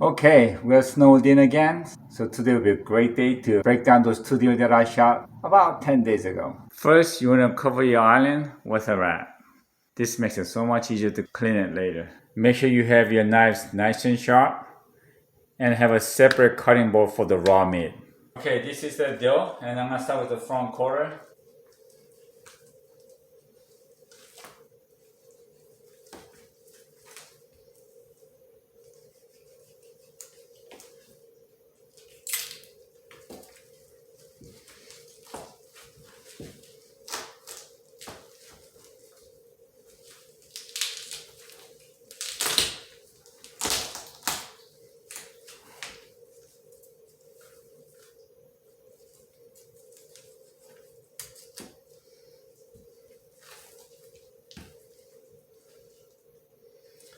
Okay, we're snowed in again. So today will be a great day to break down those 2 deals that I shot about 10 days ago. First, you want to cover your island with a wrap. This makes it so much easier to clean it later. Make sure you have your knives nice and sharp and have a separate cutting board for the raw meat. Okay, this is the deal, and I'm gonna start with the front quarter.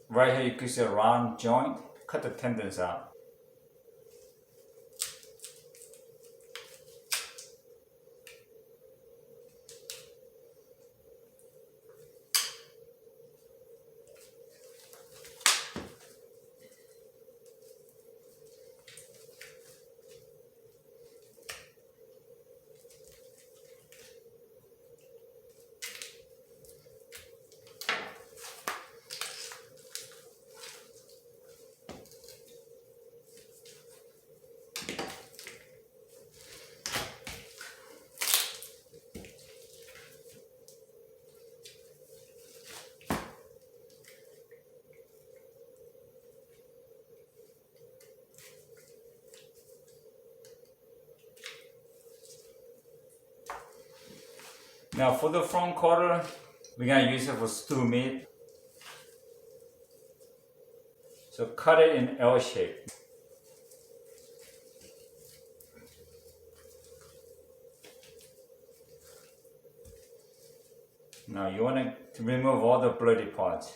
Right here, you can see a round joint. Cut the tendons out. Now for the front quarter, we're gonna use it for stew meat. So cut it in L shape. Now you want to remove all the bloody parts.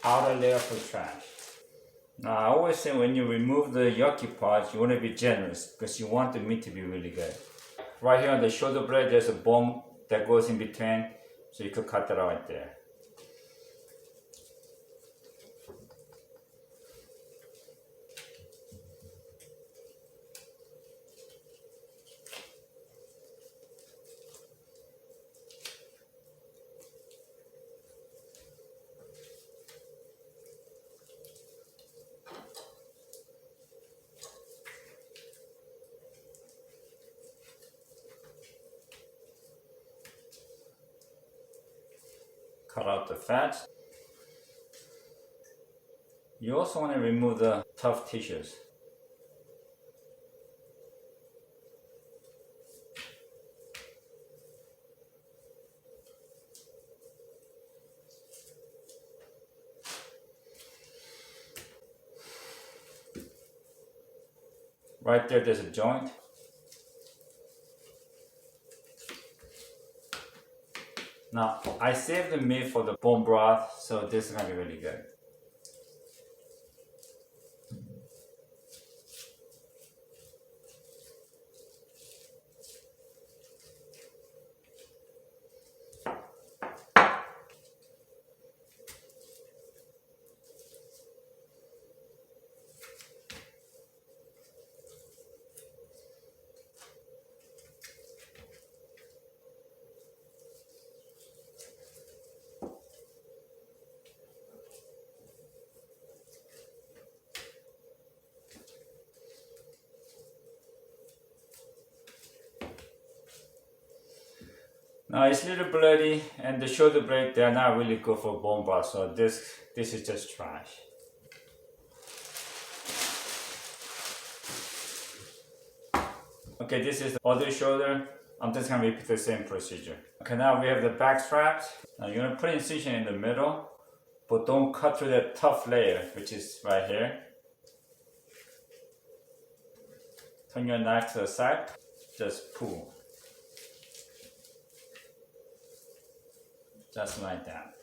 Outer layer for trash. Now I always say when you remove the yucky parts, you want to be generous because you want the meat to be really good. Right here on the shoulder blade, there's a bone that goes in between, so you could cut that out right there. Cut out the fat. You also want to remove the tough tissues. Right there, there's a joint. Now, I saved the meat for the bone broth, so this is gonna be really good. Now it's a little bloody, and the shoulder blade, they're not really good for bone broth, so this is just trash. Okay, this is the other shoulder. I'm just gonna repeat the same procedure. Okay, now we have the back straps. Now you're gonna put incision in the middle, but don't cut through that tough layer, which is right here. Turn your knife to the side, just pull. Just like that.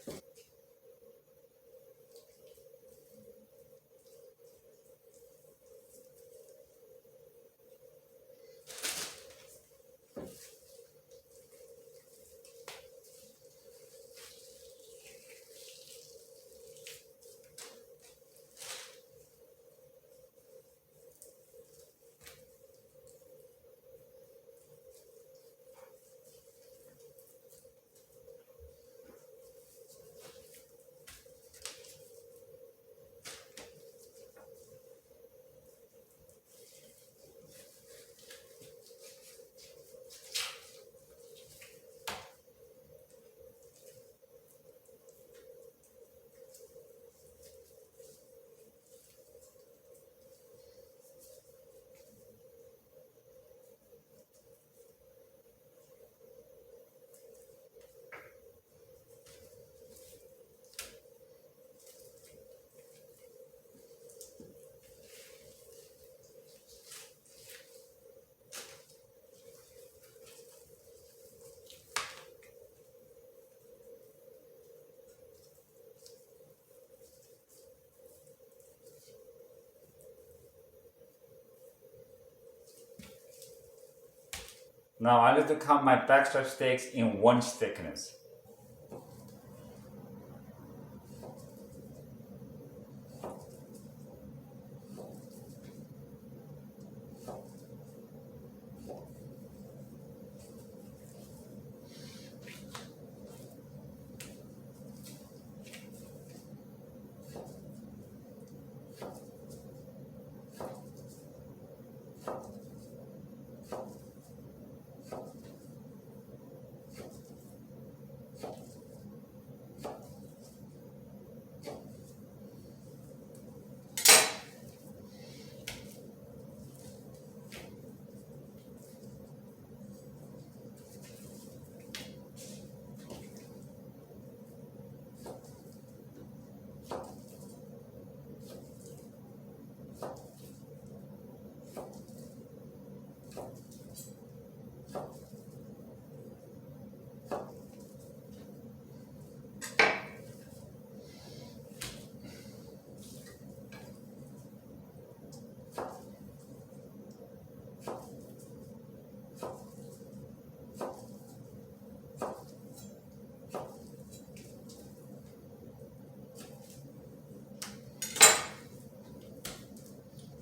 Now I like to cut my backstrap steaks in 1 inch thickness.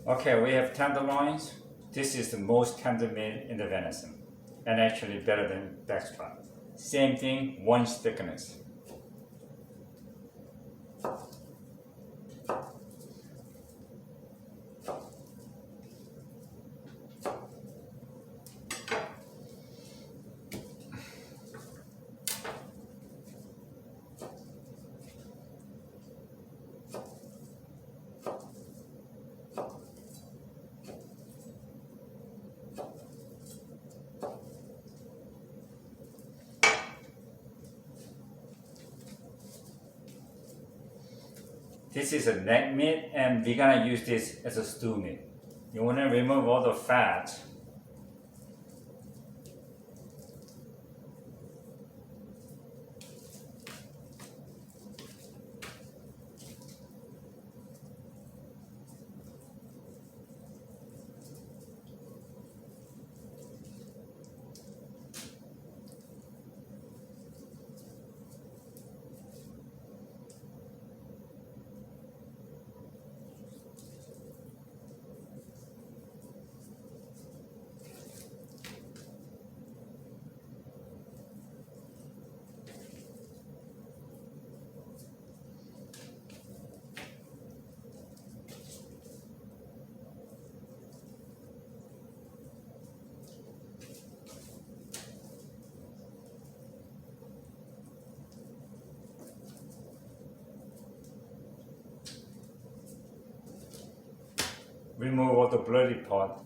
Okay, we have tenderloins. This is the most tender meat in the venison, and actually better than backstrap. Same thing, 1 inch thickness. This is a neck meat, and we're gonna use this as a stew meat. You wanna remove all the fat. Remove all the bloody part.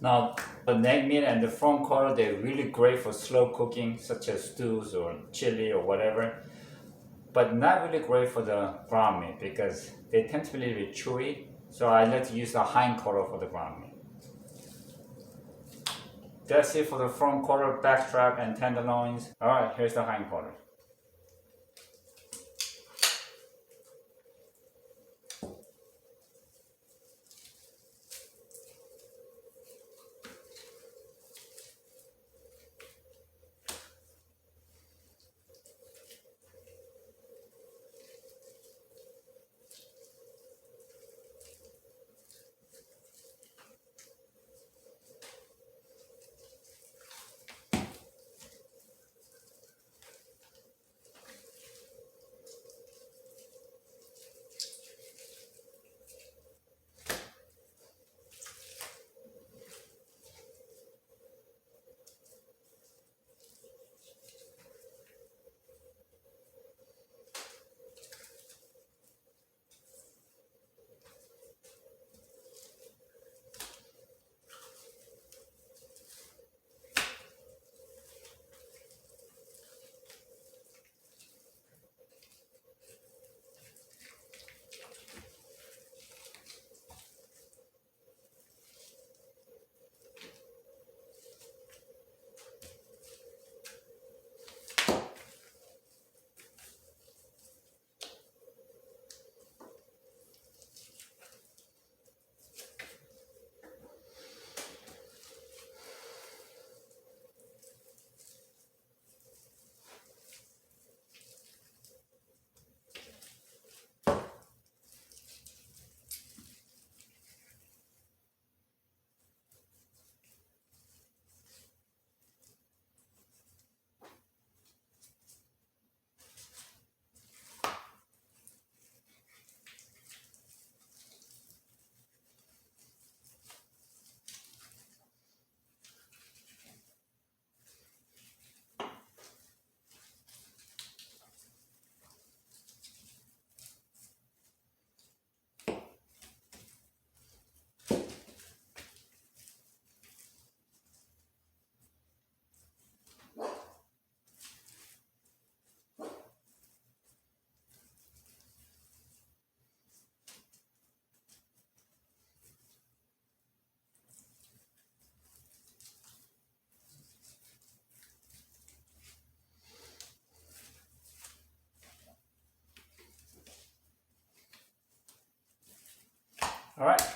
Now, the neck meat and the front quarter, they're really great for slow cooking, such as stews or chili or whatever. But not really great for the ground meat because they tend to be a little bit chewy. So I like to use the hind quarter for the ground meat. That's it for the front quarter, backstrap, and tenderloins. Alright, here's the hind quarter.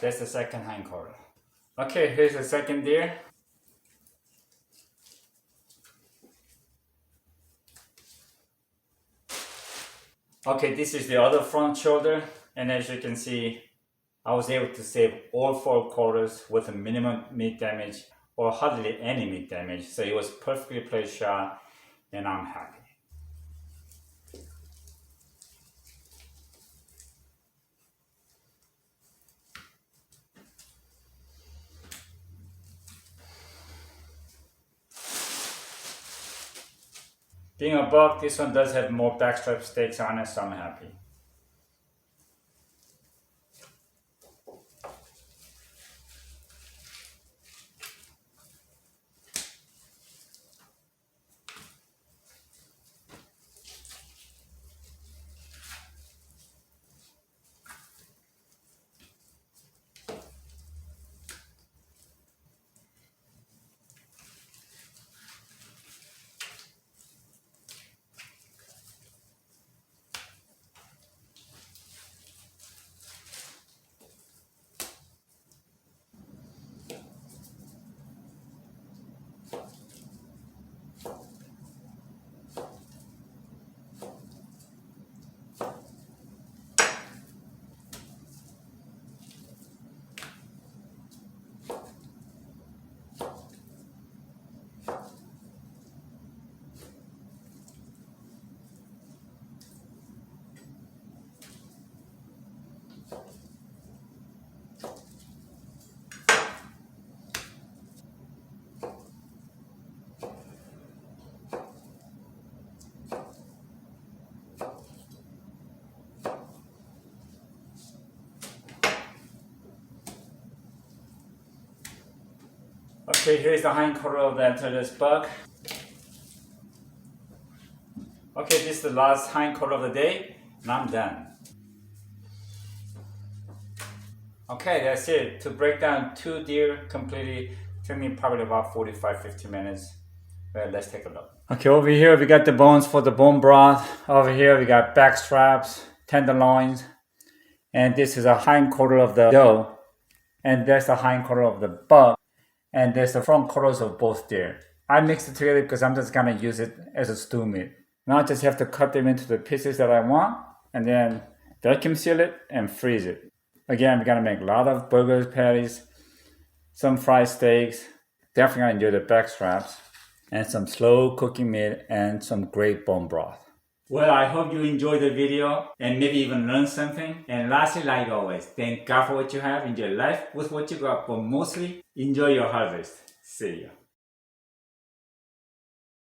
That's the second hindquarter. Okay, here's the second deer. Okay, this is the other front shoulder, and as you can see, I was able to save all 4 quarters with a minimum meat damage or hardly any meat damage. So it was perfectly placed shot, and I'm happy. Being a buck, this one does have more backstrap stakes on it, so I'm happy. Okay, here's the hindquarter of the antlerless buck. Okay, this is the last hindquarter of the day, and I'm done. Okay, that's it. To break down 2 deer completely took me probably about 45-50 minutes. Well, let's take a look. Okay, over here we got the bones for the bone broth. Over here we got back straps, tenderloins, and this is a hindquarter of the doe, and that's the hindquarter of the buck, and there's the front quarters of both deer. I mixed it together because I'm just gonna use it as a stew meat. Now I just have to cut them into the pieces that I want, and then vacuum seal it and freeze it. Again, we're gonna make a lot of burgers, patties, some fried steaks. Definitely gonna enjoy the back straps, and some slow cooking meat and some great bone broth. Well, I hope you enjoyed the video and maybe even learned something. And lastly, like always, thank God for what you have. Enjoy life with what you got, but mostly enjoy your harvest. See ya.